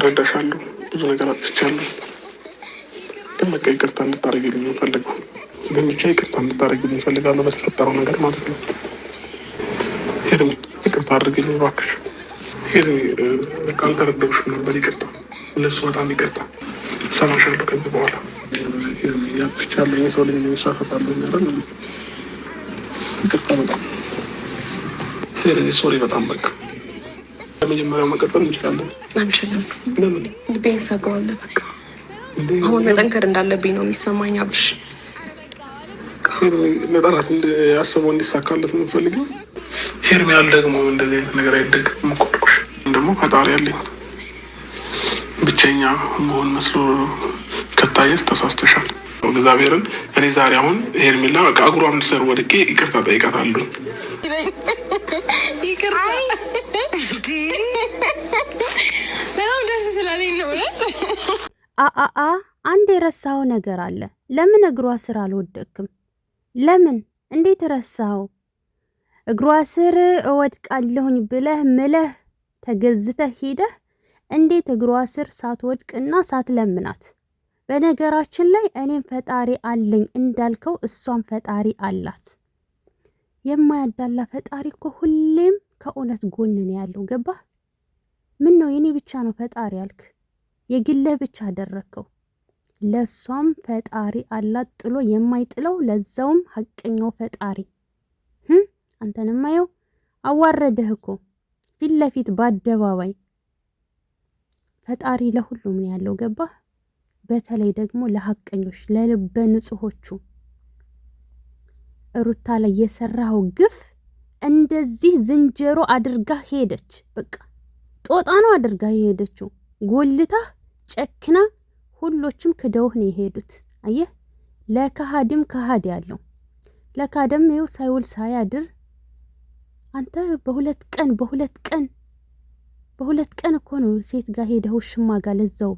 እረዳሻለሁ። ብዙ ነገር አጥፍቻለሁ፣ ግን በቃ ይቅርታ እንድታደርጊልኝ እፈልጋለሁ። ግን ብቻ ይቅርታ እንድታደርጊልኝ እፈልጋለሁ በተፈጠረው ነገር ማለት ነው። ሄርሜ ይቅርታ አድርግልኝ እባክሽ። ሄርሜ ካልተረዳሁሽም ነበር፣ ይቅርታ። እነሱ በጣም ይቅርታ። እሰማሻለሁ ከዚህ በኋላ ያጥፍቻለሁ። የሰው ልጅ ይሳሳታል አይደል? ይቅርታ በጣም ሄርሜ፣ ሶሪ በጣም በቃ ከመጀመሪያው መቀጠል እንችላለን። አንችልም። ልቤን ሰብረዋል። በቃ አሁን መጠንከር እንዳለብኝ ነው የሚሰማኝ። አብርሽ ለጠላት ያስበው እንዲሳካለት ነው የምፈልገው። ሄርሜ ደግሞ እንደዚህ አይነት ነገር አይደግም እኮ አልኩሽ። ደግሞ ፈጣሪ ያለኝ ብቸኛ መሆን መስሎ ከታየስ ተሳስተሻል። እግዚአብሔርን እኔ ዛሬ አሁን ሄርሜላ በቃ እግሯ እንድሰሩ ወድቄ ይቅርታ ጠይቃታለሁ። በጣም ደስ ስላለኝ ነው። አንድ የረሳኸው ነገር አለ። ለምን እግሯ ስር አልወደቅክም? ለምን? እንዴት ረሳኸው? እግሯ ስር እወድቃለሁኝ ብለህ ምለህ ተገዝተህ ሂደህ እንዴት እግሯ ስር ሳትወድቅና ሳትለምናት? በነገራችን ላይ እኔም ፈጣሪ አለኝ እንዳልከው እሷም ፈጣሪ አላት። የማያዳላ ፈጣሪ እኮ ሁሌም ከእውነት ጎን ነው ያለው። ገባህ? ምን ነው የኔ ብቻ ነው ፈጣሪ ያልክ? የግልህ ብቻ አደረግከው። ለሷም ፈጣሪ አላት፣ ጥሎ የማይጥለው ለዛውም ሀቀኛው ፈጣሪ። አንተንም አየው አዋረደህ እኮ ፊት ለፊት በአደባባይ። ፈጣሪ ለሁሉም ነው ያለው። ገባህ? በተለይ ደግሞ ለሀቀኞች ለልበ ንጹሆቹ ሩታ ላይ የሰራው ግፍ እንደዚህ ዝንጀሮ አድርጋ ሄደች። በቃ ጦጣ ነው አድርጋ የሄደችው። ጎልታ ጨክና ሁሎችም ክደውህ ነው የሄዱት። አየህ፣ ለከሃዲም ከሃዲ ያለው ለካደም ይኸው ሳይውል ሳያድር አንተ በሁለት ቀን እኮ ነው ሴት ጋር ሄደው ሽማ ጋር ለዛው።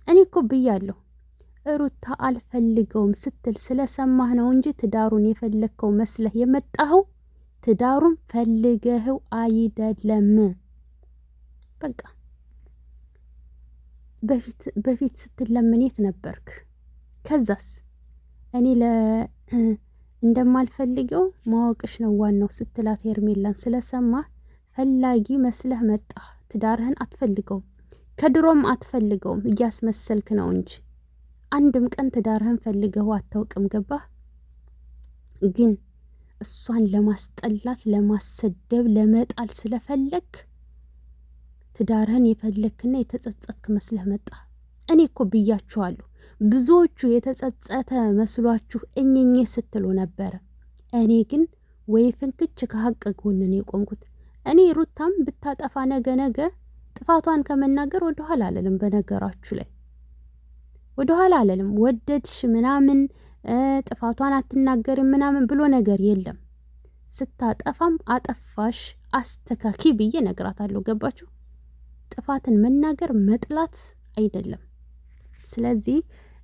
እኔ እኮ ብያለሁ ሩታ አልፈልገውም ስትል ስለሰማህ ነው እንጂ ትዳሩን የፈለግከው መስለህ የመጣኸው ትዳሩን ፈልገኸው አይደለም። በቃ በፊት ስትለምን የት ነበርክ? ከዛስ እኔ እንደማልፈልገው ማወቅሽ ነው ዋናው ስትላት ሄርሜላን ስለሰማህ ፈላጊ መስለህ መጣህ። ትዳርህን አትፈልገውም፣ ከድሮም አትፈልገውም፣ እያስመሰልክ ነው እንጂ አንድም ቀን ትዳርህን ፈልገው አታውቅም። ገባህ? ግን እሷን ለማስጠላት፣ ለማሰደብ፣ ለመጣል ስለፈለግ ትዳርህን የፈለግክና የተጸጸትክ መስለህ መጣ። እኔ እኮ ብያችኋለሁ፣ ብዙዎቹ የተጸጸተ መስሏችሁ እኝኝ ስትሉ ነበረ። እኔ ግን ወይ ፍንክች ከሀቅ ጎንን የቆምኩት። እኔ ሩታም ብታጠፋ ነገ ጥፋቷን ከመናገር ወደኋላ አለልም። በነገራችሁ ላይ ወደኋላ አለልም። ወደድሽ ምናምን ጥፋቷን አትናገርም ምናምን ብሎ ነገር የለም። ስታጠፋም አጠፋሽ አስተካኪ ብዬ ነግራታለሁ። ገባችሁ? ጥፋትን መናገር መጥላት አይደለም። ስለዚህ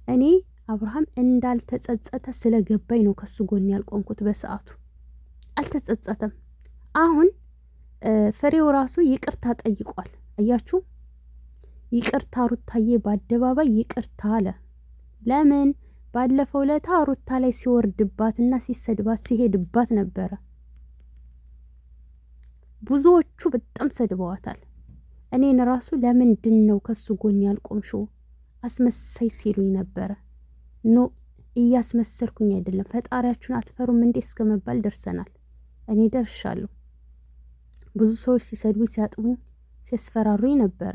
እኔ አብርሃም እንዳልተጸጸተ ስለገባኝ ነው ከሱ ጎን ያልቆምኩት። በሰዓቱ አልተጸጸተም። አሁን ፍሬው ራሱ ይቅርታ ጠይቋል። አያችሁ? ይቅርታ ሩታዬ በአደባባይ ይቅርታ አለ። ለምን? ባለፈው ለታ ሩታ ላይ ሲወርድባትና ሲሰድባት ሲሄድባት ነበረ። ብዙዎቹ በጣም ሰድበዋታል። እኔን ራሱ ለምንድን ነው ከሱ ጎን ያልቆምሽው አስመሳይ ሲሉኝ ነበረ። ኖ እያስመሰልኩኝ አይደለም፣ ፈጣሪያችሁን አትፈሩም እንዴ እስከመባል ደርሰናል። እኔ ደርሻለሁ። ብዙ ሰዎች ሲሰድቡኝ ሲያጥቡኝ ሲያስፈራሩኝ ነበረ።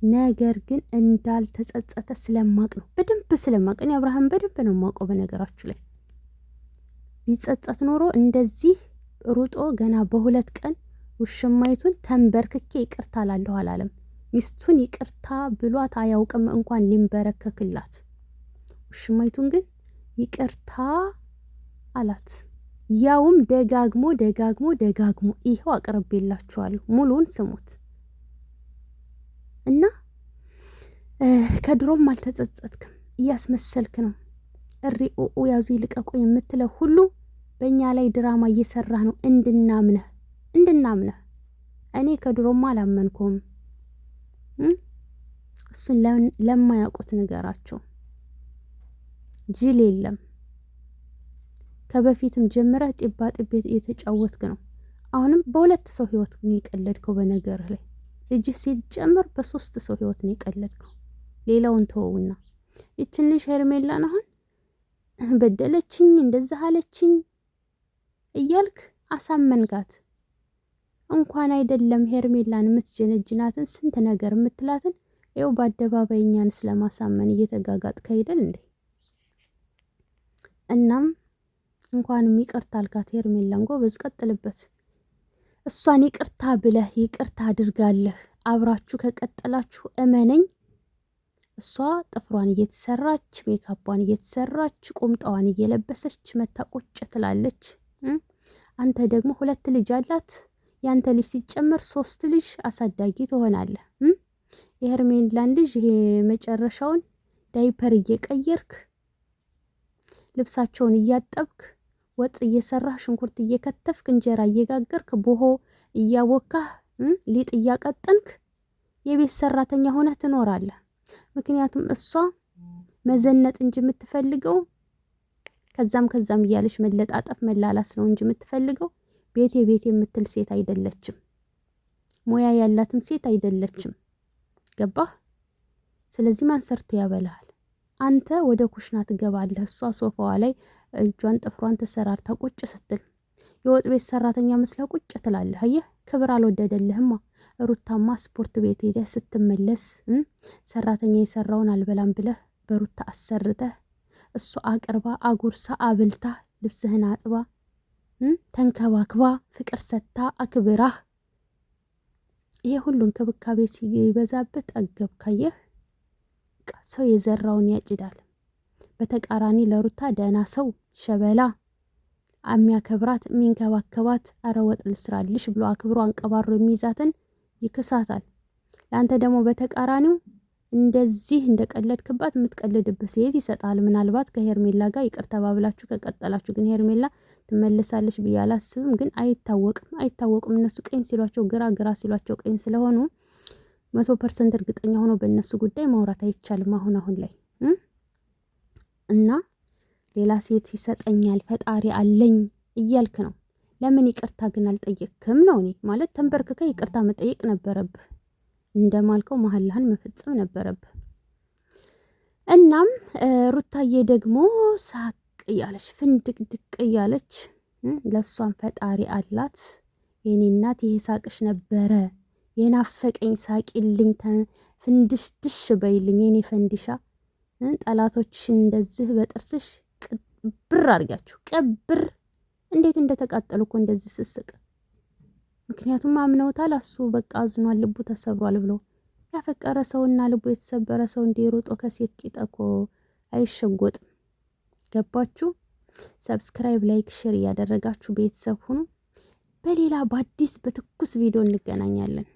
ነገር ግን እንዳልተጸጸተ ስለማቅ ነው፣ በደንብ ስለማቅ። እኔ አብርሃም በደንብ ነው የማውቀው። በነገራችሁ ላይ ቢጸጸት ኖሮ እንደዚህ ሩጦ ገና በሁለት ቀን ውሽማይቱን ተንበርክኬ ይቅርታ አላለሁ አላለም። ሚስቱን ይቅርታ ብሏት አያውቅም እንኳን ሊንበረከክላት። ውሽማይቱን ግን ይቅርታ አላት። ያውም ደጋግሞ ይኸው አቅርቤላችኋለሁ። ሙሉውን ስሙት እና ከድሮም አልተጸጸትክም፣ እያስመሰልክ ነው። እሪኦ ያዙ ይልቀቁ የምትለው ሁሉ በእኛ ላይ ድራማ እየሰራህ ነው እንድናምነህ። እኔ ከድሮም አላመንኩም። እሱን ለማያውቁት ንገራቸው። ጅል የለም። ከበፊትም ጀምረህ ጢባ ጢቤ እየተጫወትክ ነው። አሁንም በሁለት ሰው ህይወት ነው የቀለድከው። በነገርህ ላይ ልጅህ ሲጀምር በሶስት ሰው ህይወት ነው የቀለድከው። ሌላውን ተወውና ይችን ልጅ ሄርሜላን አሁን በደለችኝ እንደዛ አለችኝ እያልክ አሳመንጋት። እንኳን አይደለም ሄርሜላን የምትጀነጅናትን ስንት ነገር የምትላትን ይኸው በአደባባይ እኛን ስለማሳመን እየተጋጋጥክ አይደል እንዴ? እናም እንኳንም ይቅርታ አልካት ሄርሜላን። ጎበዝ ቀጥልበት። እሷን ይቅርታ ብለህ ይቅርታ አድርጋለህ አብራችሁ ከቀጠላችሁ እመነኝ፣ እሷ ጥፍሯን እየተሰራች ሜካፓን እየተሰራች ቁምጣዋን እየለበሰች መታ ቁጭ ትላለች። አንተ ደግሞ 2 ልጅ አላት። ያንተ ልጅ ሲጨመር 3 ልጅ አሳዳጊ ትሆናለህ። የሄርሜላን ልጅ ይሄ መጨረሻውን ዳይፐር እየቀየርክ ልብሳቸውን እያጠብክ ወጥ እየሰራህ ሽንኩርት እየከተፍክ እንጀራ እየጋገርክ ቦሆ እያቦካህ ሊጥ እያቀጠንክ የቤት ሰራተኛ ሆነ ትኖራለህ። ምክንያቱም እሷ መዘነጥ እንጂ የምትፈልገው ከዛም እያለች መለጣጠፍ መላላስ ነው እንጂ የምትፈልገው ቤቴ የምትል ሴት አይደለችም። ሙያ ያላትም ሴት አይደለችም። ገባህ? ስለዚህ ማን ሰርቶ ያበላል? አንተ ወደ ኩሽና ትገባለህ። እሷ ሶፋዋ ላይ እጇን ጥፍሯን ተሰራርታ ቁጭ ስትል የወጥ ቤት ሰራተኛ መስላ ቁጭ ትላለህ። አየህ፣ ክብር አልወደደልህማ። ሩታማ ስፖርት ቤት ሄደህ ስትመለስ ሰራተኛ የሰራውን አልበላም ብለህ በሩታ አሰርተህ እሱ አቅርባ አጉርሳ አብልታ ልብስህን አጥባ ተንከባክባ ፍቅር ሰታ አክብራህ ይሄ ሁሉ እንክብካቤ ሲበዛበት ጠገብ። ካየህ ሰው የዘራውን ያጭዳል። በተቃራኒ ለሩታ ደህና ሰው ሸበላ የሚያከብራት የሚንከባከባት አረ ወጥ ልስራልሽ ብሎ አክብሮ አንቀባሮ የሚይዛትን ይክሳታል። ለአንተ ደግሞ በተቃራኒው እንደዚህ እንደቀለድክባት የምትቀልድበት ሴት ይሰጣል። ምናልባት ከሄርሜላ ጋር ይቅር ተባብላችሁ ከቀጠላችሁ ግን ሄርሜላ ትመለሳለች ብዬ አላስብም። ግን አይታወቅም። እነሱ ቀኝ ሲሏቸው ግራ ሲሏቸው ቀኝ ስለሆኑ 100% እርግጠኛ ሆኖ በእነሱ ጉዳይ ማውራት አይቻልም አሁን ላይ እና ሌላ ሴት ይሰጠኛል ፈጣሪ አለኝ እያልክ ነው። ለምን ይቅርታ ግን አልጠየቅክም ነው? እኔ ማለት ተንበርክከ ይቅርታ መጠየቅ ነበረብህ። እንደማልከው መሐላህን መፈጸም ነበረብህ። እናም ሩታዬ ደግሞ ሳቅ እያለች ፍንድቅድቅ እያለች ለሷን ፈጣሪ አላት። የኔ እናት ይሄ ሳቅሽ ነበረ የናፈቀኝ፣ ሳቂልኝ፣ ፍንድሽ ድሽ በይልኝ የኔ ፈንዲሻ። ጠላቶችሽን እንደዚህ በጥርስሽ ቅብር አድርጋችሁ ቀብር። እንዴት እንደተቃጠሉ እኮ እንደዚህ ስስቅ። ምክንያቱም አምነውታል። እሱ በቃ አዝኗል፣ ልቡ ተሰብሯል ብሎ ያፈቀረ ሰውና ልቡ የተሰበረ ሰው እንዲሮጦ ከሴት ቂጥ እኮ አይሸጎጥም። ገባችሁ? ሰብስክራይብ፣ ላይክ፣ ሼር እያደረጋችሁ ቤተሰብ ሁኑ። በሌላ በአዲስ በትኩስ ቪዲዮ እንገናኛለን።